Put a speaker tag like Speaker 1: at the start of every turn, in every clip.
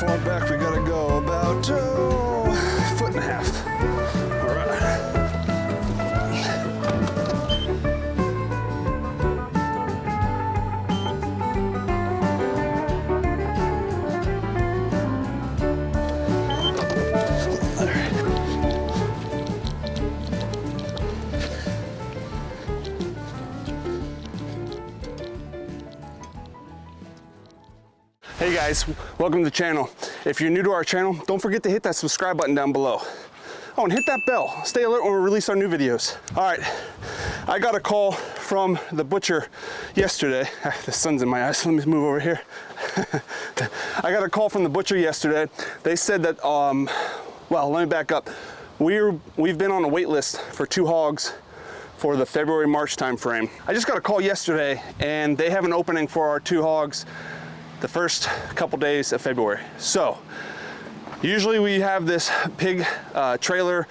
Speaker 1: Far back we gotta go, about a foot and a half. All right. Hey guys, welcome to the channel. If you're new to our channel, don't forget to hit that subscribe button down below. Oh, and hit that bell. Stay alert when we release our new videos. All right, I got a call from the butcher yesterday. The sun's in my eyes, so let me move over here. I got a call from the butcher yesterday. They said that, well, let me back up. We've been on a wait list for 2 hogs for the February-March time frame. I just got a call yesterday and they have an opening for our 2 hogs the first couple days of February. So usually we have this pig trailer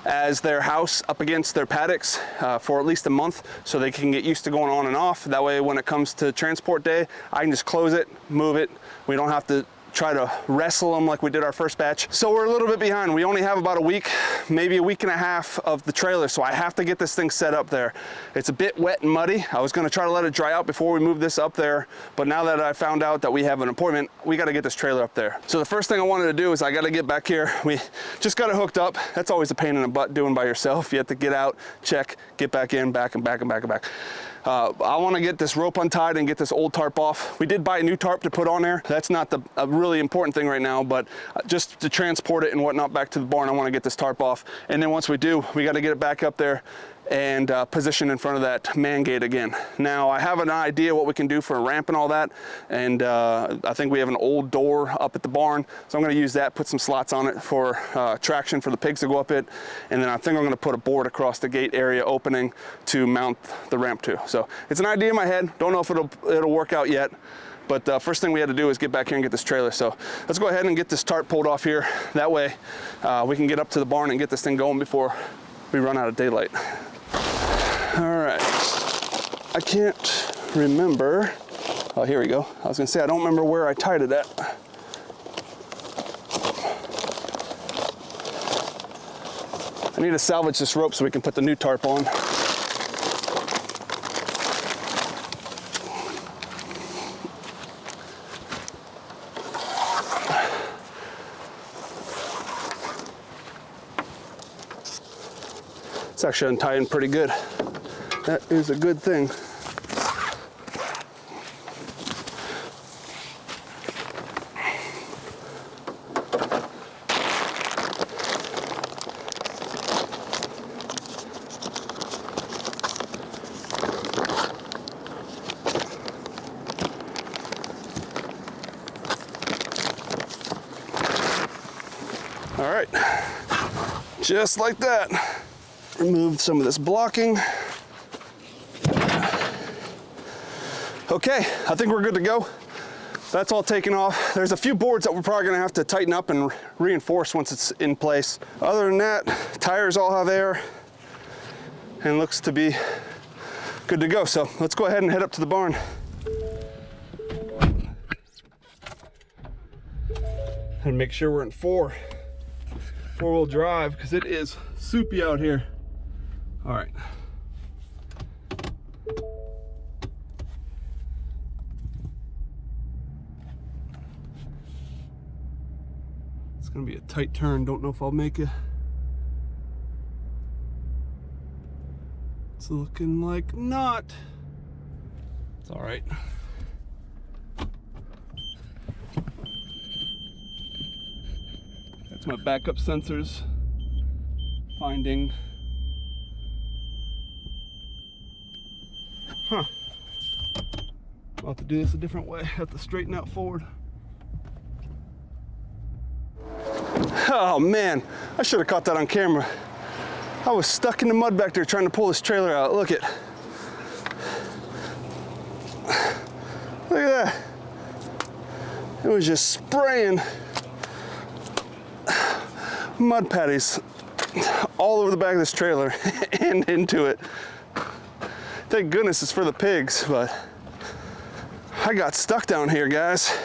Speaker 1: as their house up against their paddocks for at least a month so they can get used to going on and off. That way when it comes to transport day, I can just close it, move it. We don't have to try to wrestle them like we did our first batch. So we're a little bit behind. We only have about a week, maybe a week and a half of the trailer. So I have to get this thing set up there. It's a bit wet and muddy. I was gonna try to let it dry out before we move this up there. But now that I found out that we have an appointment, we gotta get this trailer up there. So the first thing I wanted to do is I gotta get back here. We just got it hooked up. That's always a pain in the butt doing by yourself. You have to get out, check, get back in, back and back and back and back. I want to get this rope untied and get this old tarp off. We did buy a new tarp to put on there. That's not a really important thing right now, but just to transport it and whatnot back to the barn, I want to get this tarp off. And then once we do, we got to get it back up there and position in front of that man gate again. Now I have an idea what we can do for a ramp and all that, and I think we have an old door up at the barn, so I'm going to use that, put some slots on it for traction for the pigs to go up it, and then I think I'm going to put a board across the gate area opening to mount the ramp to. So it's an idea in my head. Don't know if it'll work out yet, but first thing we had to do is get back here and get this trailer. So let's go ahead and get this tarp pulled off here. That way we can get up to the barn and get this thing going before we run out of daylight. All right, I can't remember. Oh, here we go. I was gonna say, I don't remember where I tied it at. I need to salvage this rope so we can put the new tarp on. It's actually untying pretty good. That is a good thing. All right, just like that. Remove some of this blocking. Okay, I think we're good to go. That's all taken off. There's a few boards that we're probably gonna have to tighten up and reinforce once it's in place. Other than that, tires all have air and looks to be good to go. So let's go ahead and head up to the barn. And make sure we're in four-wheel drive because it is soupy out here. All right. It's gonna be a tight turn. Don't know if I'll make it. It's looking like not. It's all right. That's my backup sensors finding. Huh. I'll have to do this a different way. I have to straighten out forward. Oh man, I should have caught that on camera. I was stuck in the mud back there trying to pull this trailer out. Look at that. It was just spraying mud patties all over the back of this trailer and into it. Thank goodness it's for the pigs, but I got stuck down here, guys.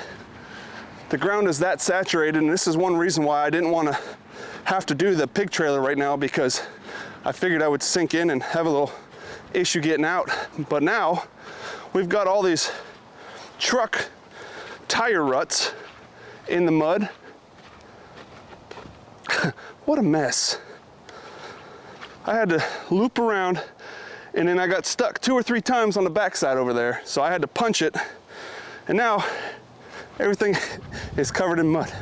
Speaker 1: The ground is that saturated, and this is one reason why I didn't want to have to do the pig trailer right now, because I figured I would sink in and have a little issue getting out. But now we've got all these truck tire ruts in the mud. What a mess. I had to loop around, and then I got stuck 2 or 3 times on the backside over there, so I had to punch it, and now everything is covered in mud.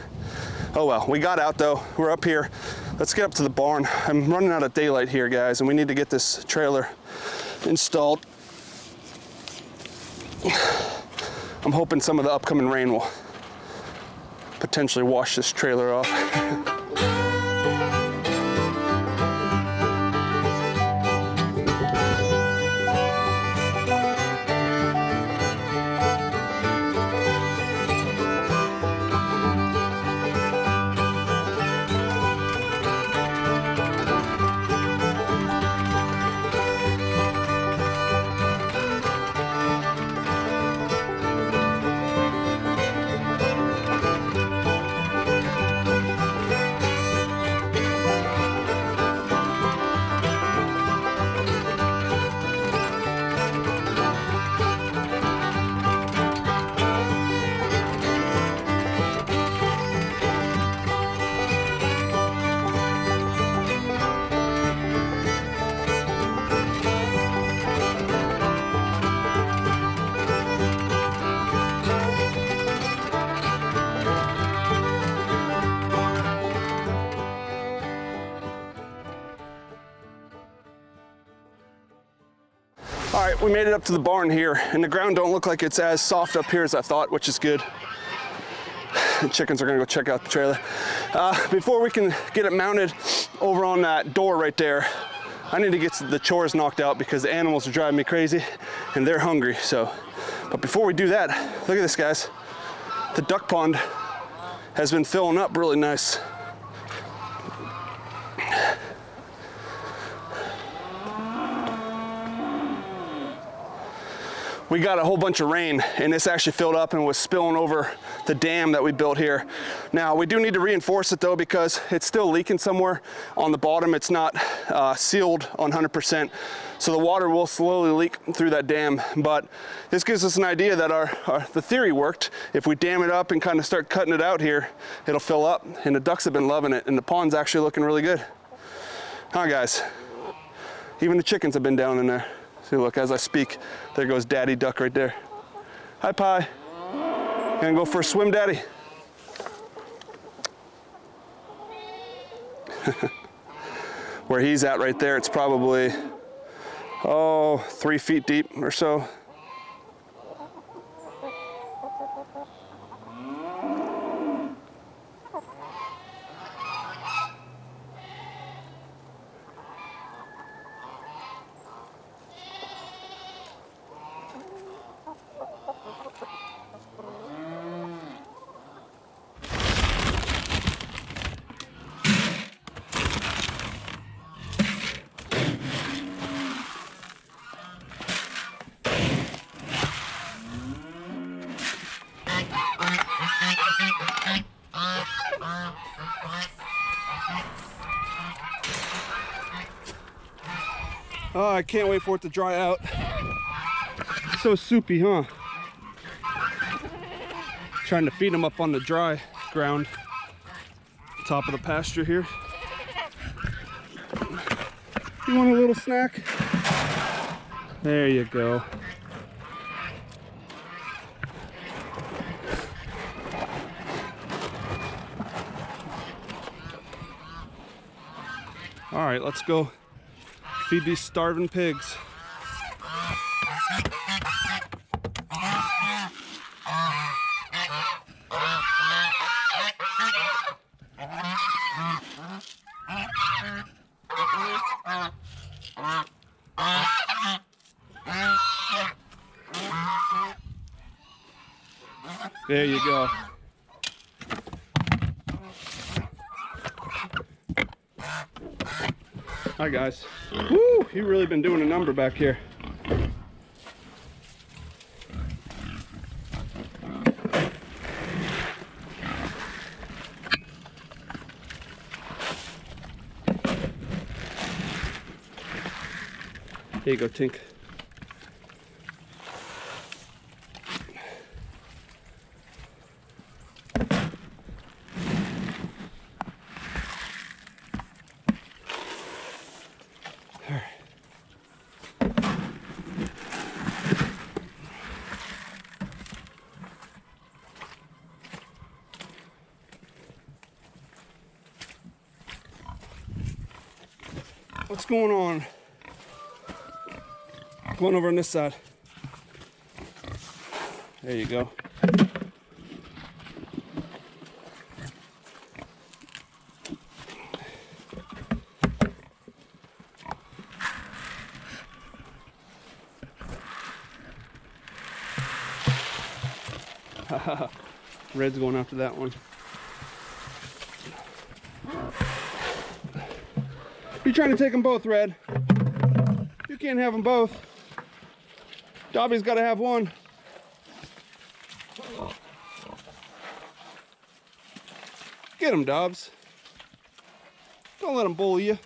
Speaker 1: Oh well, we got out though. We're up here. Let's get up to the barn. I'm running out of daylight here, guys, and we need to get this trailer installed. I'm hoping some of the upcoming rain will potentially wash this trailer off. All right, we made it up to the barn here, and the ground don't look like it's as soft up here as I thought, which is good. The chickens are gonna go check out the trailer. Before we can get it mounted over on that door right there, I need to get the chores knocked out because the animals are driving me crazy and they're hungry. So, but before we do that, look at this, guys. The duck pond has been filling up really nice. We got a whole bunch of rain, and this actually filled up and was spilling over the dam that we built here. Now, we do need to reinforce it though, because it's still leaking somewhere on the bottom. It's not sealed 100%, so the water will slowly leak through that dam. But this gives us an idea that the theory worked. If we dam it up and kind of start cutting it out here, it'll fill up, and the ducks have been loving it, and the pond's actually looking really good. Huh, guys? Even the chickens have been down in there. See, look, as I speak, there goes Daddy Duck right there. Hi, Pie. Gonna go for a swim, Daddy? Where he's at right there, it's probably, 3 feet deep or so. Oh, I can't wait for it to dry out. So soupy, huh? Trying to feed them up on the dry ground, top of the pasture here. You want a little snack? There you go. All right, let's go feed these starving pigs. There you go. Hi guys. Woo! You've really been doing a number back here. There you go, Tink. What's going on? Come on over on this side. There you go. Red's going after that one. You're trying to take them both, Red. You can't have them both. Dobby's got to have one. Get him, Dobbs. Don't let him bully you.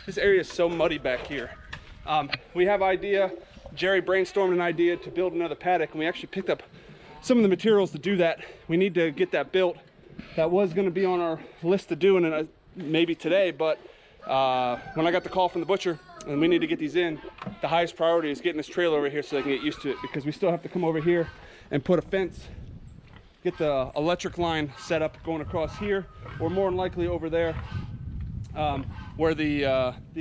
Speaker 1: This area is so muddy back here. We have idea. Jerry brainstormed an idea to build another paddock, and we actually picked up some of the materials to do that. We need to get that built. That was going to be on our list to do, and maybe today, but when I got the call from the butcher and we need to get these in, the highest priority is getting this trailer over here so they can get used to it, because we still have to come over here and put a fence, get the electric line set up going across here, or more than likely over there where the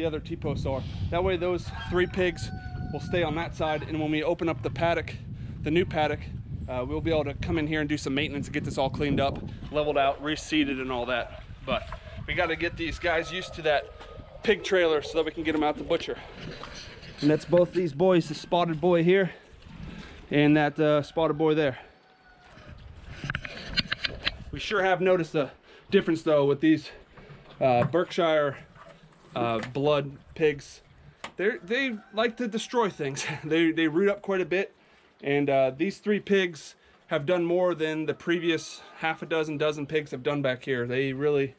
Speaker 1: other T-posts are. That way those 3 pigs will stay on that side, and when we open up the paddock, the new paddock, we'll be able to come in here and do some maintenance and get this all cleaned up, leveled out, reseeded and all that. But we got to get these guys used to that pig trailer so that we can get them out the butcher. And that's both these boys, the spotted boy here and that spotted boy there. We sure have noticed a difference though with these Berkshire blood pigs. They like to destroy things. They root up quite a bit, and these 3 pigs have done more than the previous half a dozen pigs have done back here. They really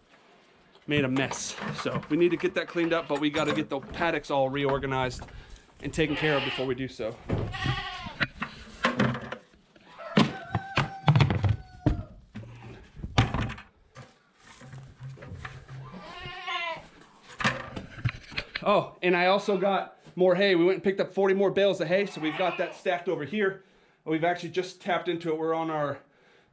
Speaker 1: made a mess. So we need to get that cleaned up, but we got to get the paddocks all reorganized and taken care of before we do so. Oh, and I also got more hay. We went and picked up 40 more bales of hay, so we've got that stacked over here. We've actually just tapped into it. We're on our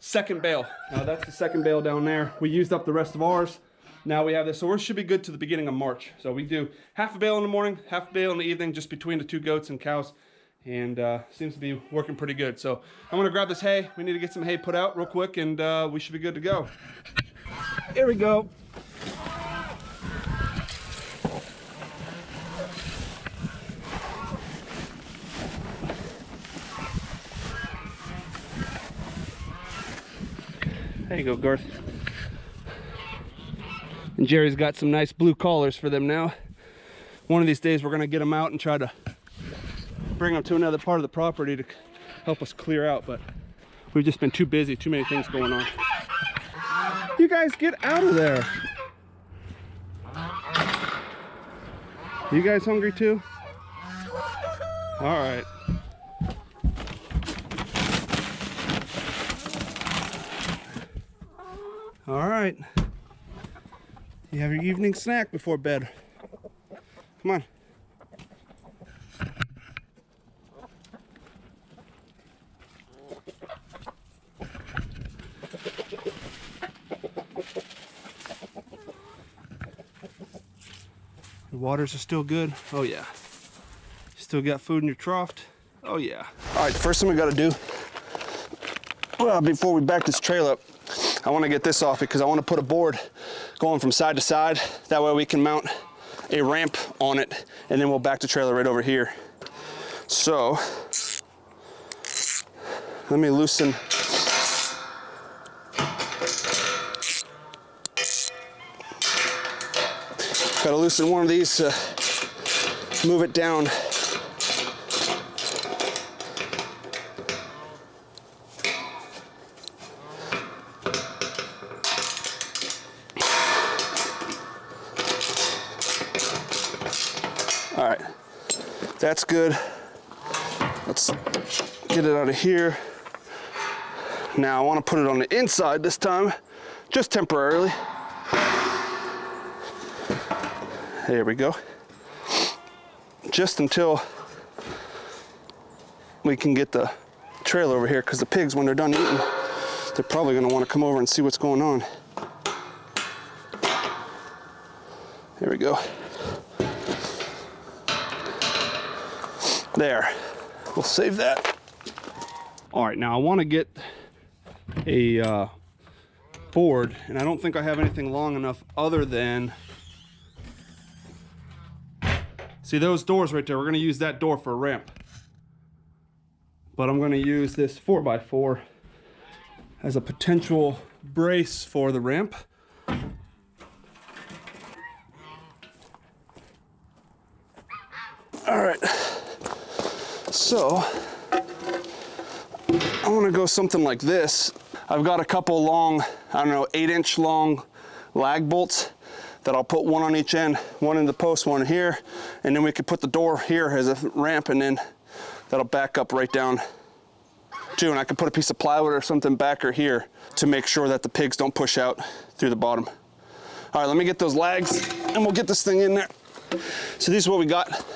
Speaker 1: 2nd bale. That's the 2nd bale down there. We used up the rest of ours. Now we have this, so we should be good to the beginning of March. So we do half a bale in the morning, half a bale in the evening, just between the 2 goats and cows, and seems to be working pretty good. So I'm gonna grab this hay. We need to get some hay put out real quick, and we should be good to go. Here we go. There you go, Garth. And Jerry's got some nice blue collars for them now. One of these days we're gonna get them out and try to bring them to another part of the property to help us clear out, but we've just been too busy, too many things going on. You guys get out of there. You guys hungry too? All right. All right. You have your evening snack before bed. Come on. The waters are still good. Oh yeah. Still got food in your trough. Oh yeah. All right, first thing we gotta do, well, before we back this trailer up, I want to get this off because I want to put a board going from side to side. That way we can mount a ramp on it, and then we'll back the trailer right over here. So Let me loosen. Gotta loosen one of these to move it down. All right, that's good. Let's get it out of here. Now I want to put it on the inside this time, just temporarily. There we go. Just until we can get the trailer over here, because the pigs, when they're done eating, they're probably going to want to come over and see what's going on. There we go. There. We'll save that. All right, now I want to get a board, and I don't think I have anything long enough other than, see those doors right there, we're going to use that door for a ramp. But I'm going to use this 4x4 as a potential brace for the ramp. All right, so I want to go something like this. I've got a couple long, I don't know, 8-inch long lag bolts that I'll put one on each end, one in the post, one here, and then we could put the door here as a ramp, and then that'll back up right down too. And I could put a piece of plywood or something back or here to make sure that the pigs don't push out through the bottom. All right, let me get those lags and we'll get this thing in there. So these are what we got.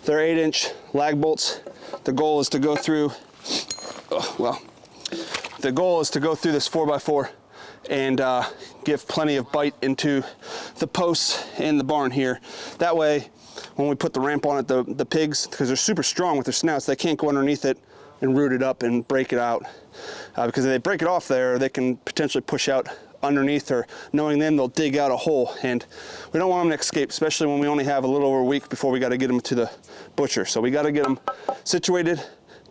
Speaker 1: They're 8-inch lag bolts. The goal is to go through, the goal is to go through this 4x4 and give plenty of bite into the posts in the barn here. That way, when we put the ramp on it, the pigs, because they're super strong with their snouts, they can't go underneath it and root it up and break it out. Because if they break it off there, they can potentially push out underneath, or knowing them, they'll dig out a hole, and we don't want them to escape, especially when we only have a little over a week before we got to get them to the butcher. So we got to get them situated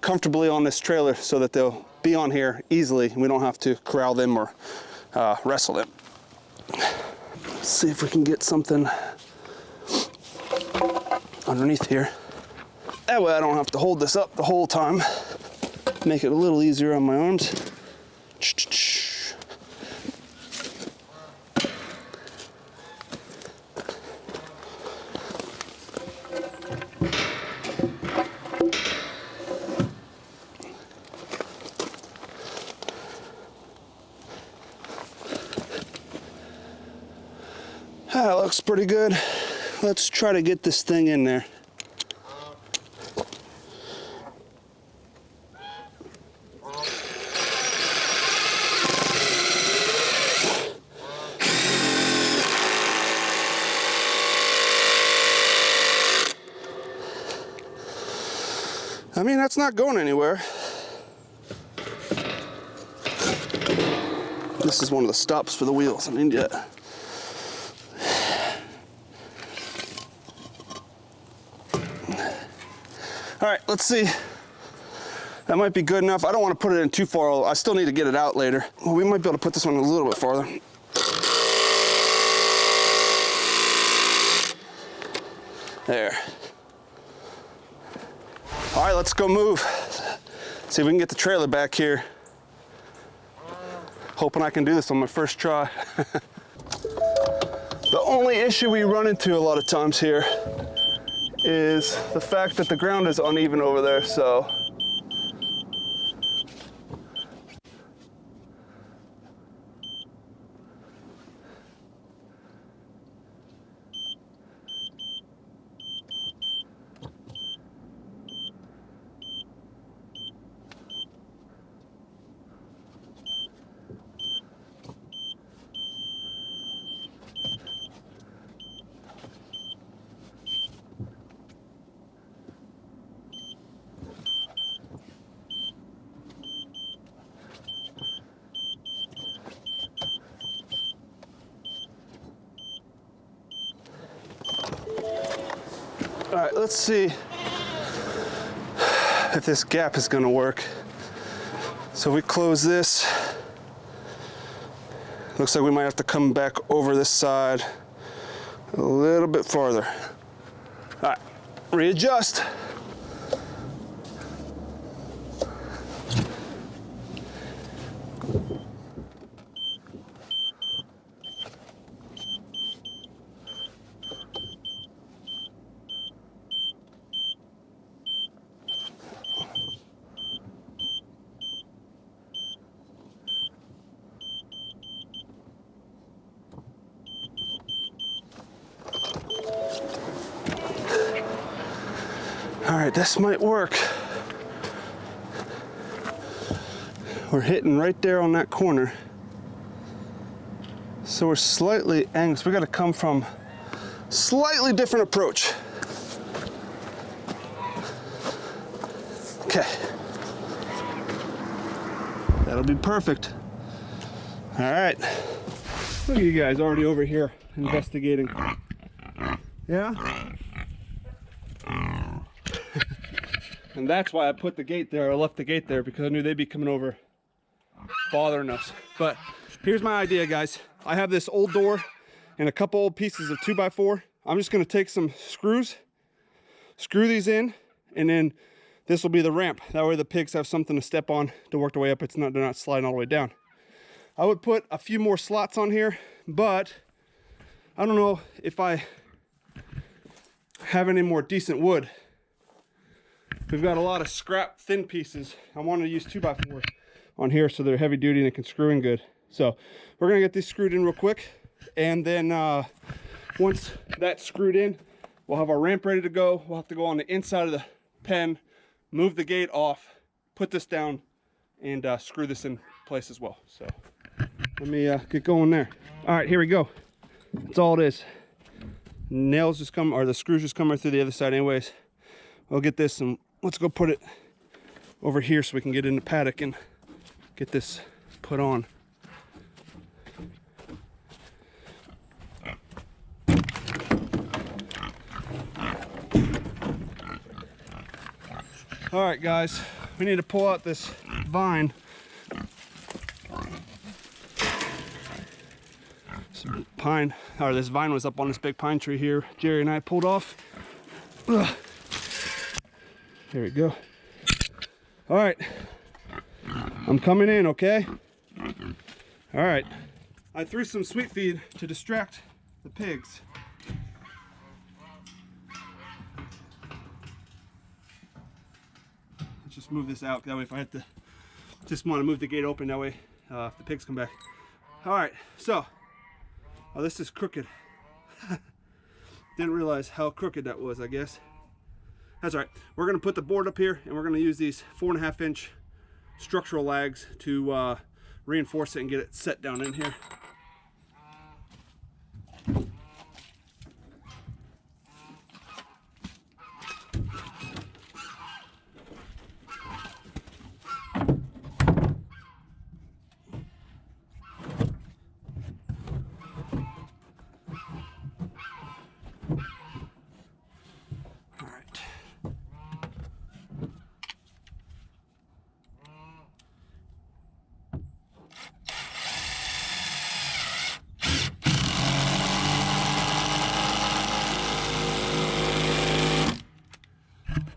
Speaker 1: comfortably on this trailer so that they'll be on here easily and we don't have to corral them or wrestle them. Let's see if we can get something underneath here. That way I don't have to hold this up the whole time. Make it a little easier on my arms. That looks pretty good. Let's try to get this thing in there. I mean, that's not going anywhere. This is one of the stops for the wheels in India. All right, let's see. That might be good enough. I don't want to put it in too far. I still need to get it out later. Well, we might be able to put this one a little bit farther. There. All right, let's go move. See if we can get the trailer back here. Hoping I can do this on my first try. The only issue we run into a lot of times here is the fact that the ground is uneven over there, so. All right, let's see if this gap is gonna work. So we close this. Looks like we might have to come back over this side a little bit farther. All right, readjust. All right, this might work. We're hitting right there on that corner. So we're slightly angled. So we got to come from slightly different approach. Okay. That'll be perfect. All right. Look at you guys already over here investigating. Yeah? And that's why I put the gate there. I left the gate there because I knew they'd be coming over bothering us. But here's my idea, guys. I have this old door and a couple old pieces of 2x4. I'm just going to take some screws, screw these in, and then this will be the ramp. That way the pigs have something to step on to work their way up. They're not sliding all the way down. I would put a few more slots on here, but I don't know if I have any more decent wood. We've got a lot of scrap thin pieces. I wanted to use 2x4 on here so they're heavy duty and it can screw in good. So we're gonna get these screwed in real quick, and then once that's screwed in, we'll have our ramp ready to go. We'll have to go on the inside of the pen, move the gate off, put this down, and screw this in place as well. So let me get going there. All right, here we go. That's all it is. Nails just come, or the screws just come right through the other side anyways. We'll get this and let's go put it over here so we can get in the paddock and get this put on. All right, guys, we need to pull out this vine. Some pine, or this vine was up on this big pine tree here. Jerry and I pulled off. Ugh. There we go. All right, I'm coming in, okay? All right, I threw some sweet feed to distract the pigs. Let's just move this out, that way if I had to, just want to move the gate open, that way if the pigs come back. All right, so, oh, this is crooked. Didn't realize how crooked that was, I guess. That's all right. We're going to put the board up here, and we're going to use these 4.5-inch structural lags to reinforce it and get it set down in here.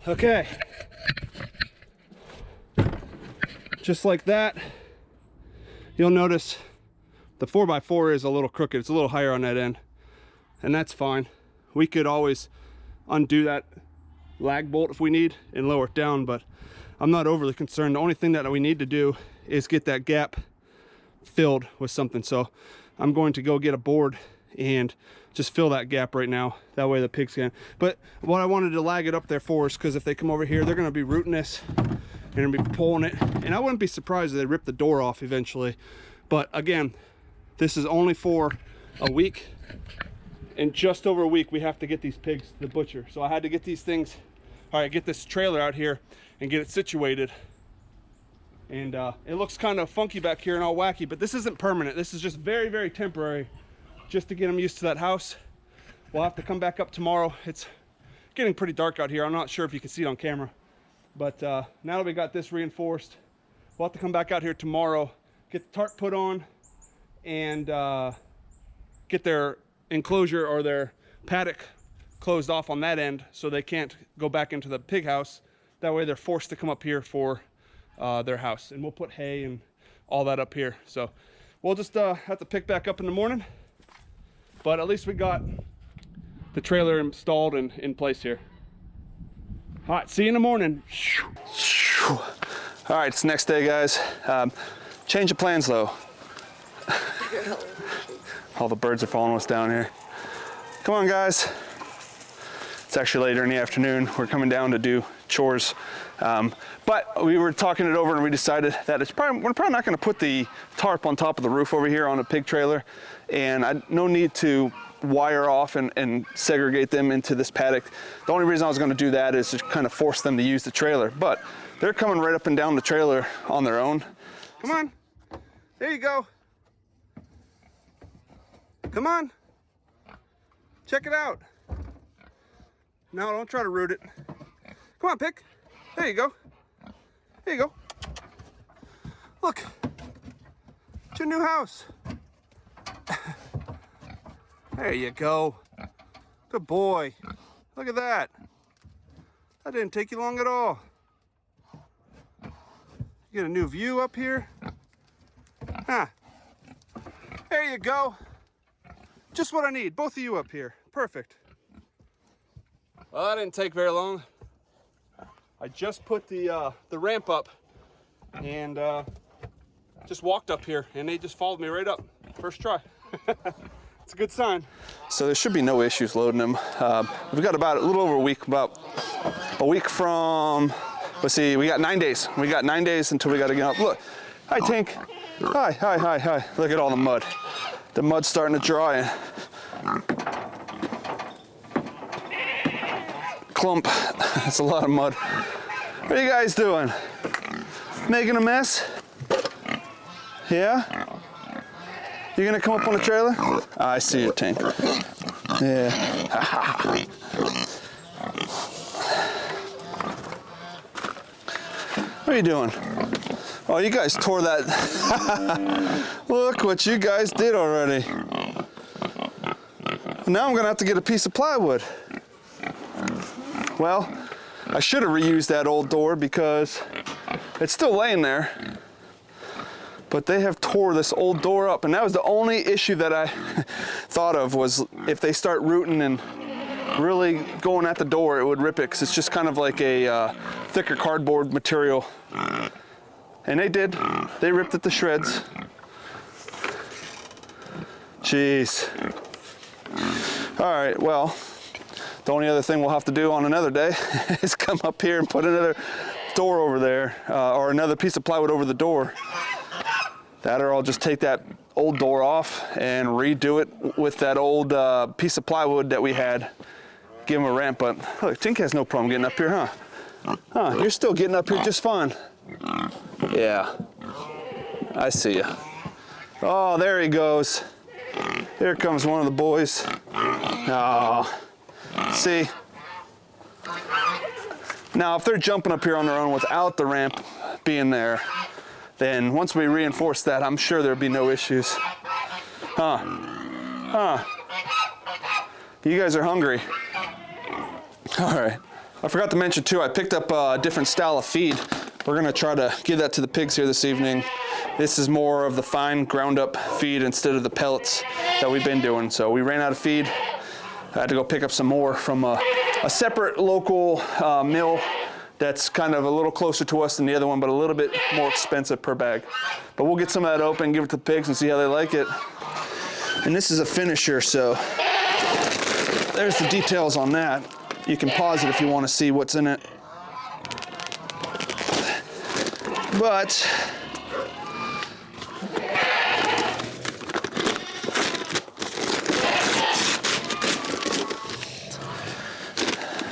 Speaker 1: Okay, just like that. You'll notice the 4x4 is a little crooked. It's a little higher on that end, and that's fine. We could always undo that lag bolt if we need and lower it down, but I'm not overly concerned. The only thing that we need to do is get that gap filled with something. So I'm going to go get a board and just fill that gap right now. That way the pigs can. But what I wanted to lag it up there for is because if they come over here, they're going to be rooting this and be pulling it. And I wouldn't be surprised if they rip the door off eventually. But again, this is only for a week. In just over a week, we have to get these pigs to the butcher. So I had to get these things, all right, get this trailer out here and get it situated. And it looks kind of funky back here and all wacky, but this isn't permanent. This is just very, very temporary, just to get them used to that house. We'll have to come back up tomorrow. It's getting pretty dark out here. I'm not sure if you can see it on camera, but now that we got this reinforced, we'll have to come back out here tomorrow, get the tarp put on, and get their enclosure or their paddock closed off on that end so they can't go back into the pig house. That way they're forced to come up here for their house. And we'll put hay and all that up here. So we'll just have to pick back up in the morning. But at least we got the trailer installed and in place here. All right, see you in the morning. All right, it's the next day, guys. Change of plans, though. All the birds are following us down here. Come on, guys. It's actually later in the afternoon. We're coming down to do chores. But we were talking it over and we decided that we're probably not gonna put the tarp on top of the roof over here on a pig trailer. And no need to wire off and segregate them into this paddock. The only reason I was gonna do that is to kind of force them to use the trailer. But they're coming right up and down the trailer on their own. Come on, there you go. Come on, check it out. No, don't try to root it. Come on, Pick. There you go. There you go. Look, it's your new house. There you go. Good boy. Look at that. That didn't take you long at all. You get a new view up here. Huh. There you go. Just what I need. Both of you up here. Perfect. Well, that didn't take very long. I just put the ramp up and just walked up here and they just followed me right up. First try. It's a good sign. So there should be no issues loading them. We've got about a little over a week, about a week from, let's see, we got 9 days. We got 9 days until we got to get up. Look, hi Tink. Hi, hi, hi, hi. Look at all the mud. The mud's starting to dry. Clump. That's a lot of mud. What are you guys doing? Making a mess? Yeah? You gonna come up on the trailer? Oh, I see your tank. Yeah. What are you doing? Oh, you guys tore that. Look what you guys did already. Now I'm gonna have to get a piece of plywood. Well, I should have reused that old door because it's still laying there. But they have tore this old door up, and that was the only issue that I thought of, was if they start rooting and really going at the door, it would rip it, because it's just kind of like a thicker cardboard material. And they did. They ripped it to shreds. Jeez. All right, well, the only other thing we'll have to do on another day is come up here and put another door over there, or another piece of plywood over the door. That, or I'll just take that old door off and redo it with that old piece of plywood that we had. Give him a ramp up. Look, Tink has no problem getting up here, huh? Huh, you're still getting up here just fine. Yeah, I see ya. Oh, there he goes. Here comes one of the boys. Oh, see? Now, if they're jumping up here on their own without the ramp being there, then once we reinforce that, I'm sure there'll be no issues. Huh? Huh? You guys are hungry. All right. I forgot to mention too, I picked up a different style of feed. We're gonna try to give that to the pigs here this evening. This is more of the fine ground up feed instead of the pellets that we've been doing. So we ran out of feed. I had to go pick up some more from a separate local mill that's kind of a little closer to us than the other one, but a little bit more expensive per bag. But we'll get some of that open, give it to the pigs and see how they like it. And this is a finisher, so there's the details on that. You can pause it if you want to see what's in it. But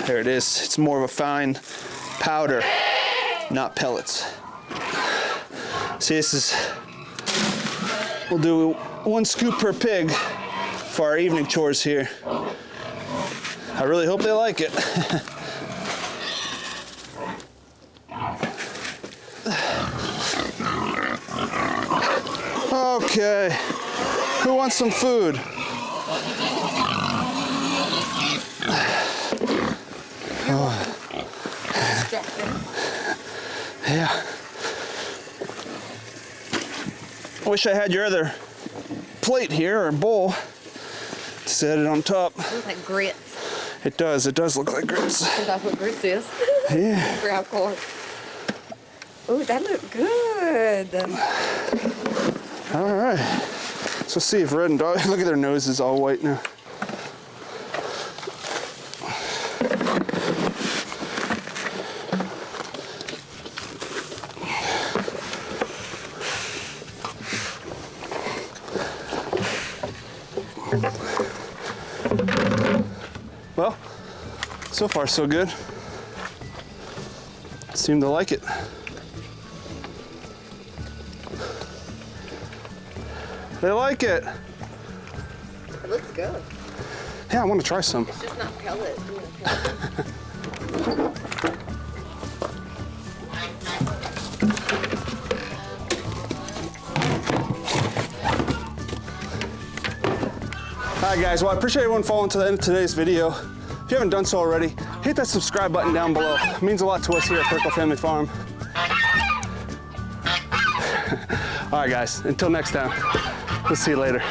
Speaker 1: there it is. It's more of a fine powder, not pellets. See, this is, we'll do 1 scoop per pig for our evening chores here. I really hope they like it. Okay, who wants some food? Oh. Yeah. Wish I had your other plate here or bowl. Set it on top.
Speaker 2: It looks like grits.
Speaker 1: It does look like grits.
Speaker 2: I think that's what grits is.
Speaker 1: Yeah.
Speaker 2: Ground corn. Ooh, that looked good.
Speaker 1: All right. So let's see if Red and Dog, look at their noses all white now. Well, so far so good. Seem to like it. They like it.
Speaker 2: It looks good.
Speaker 1: Yeah, I want to try some.
Speaker 2: It's just not pellet.
Speaker 1: All right, guys. Well, I appreciate everyone following to the end of today's video. If you haven't done so already, hit that subscribe button down below. It means a lot to us here at Ferko Family Farm. All right, guys. Until next time, we'll see you later.